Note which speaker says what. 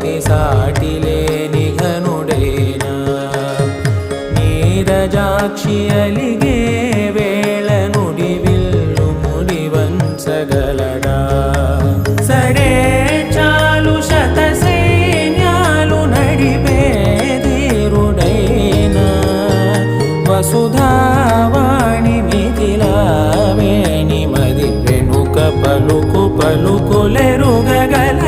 Speaker 1: పతి సాటి లేని ఘనుడైనా నీరజాక్షి అలిగే వేళ నుడి విల్లు ముడి వంచగలడా సడే చాలు శత సైన్యాలు నడిపే ధీరుడైనా వసుధావాణి మిథిలావేణి మది వెనుక పలుకు పలుకులెరుగగల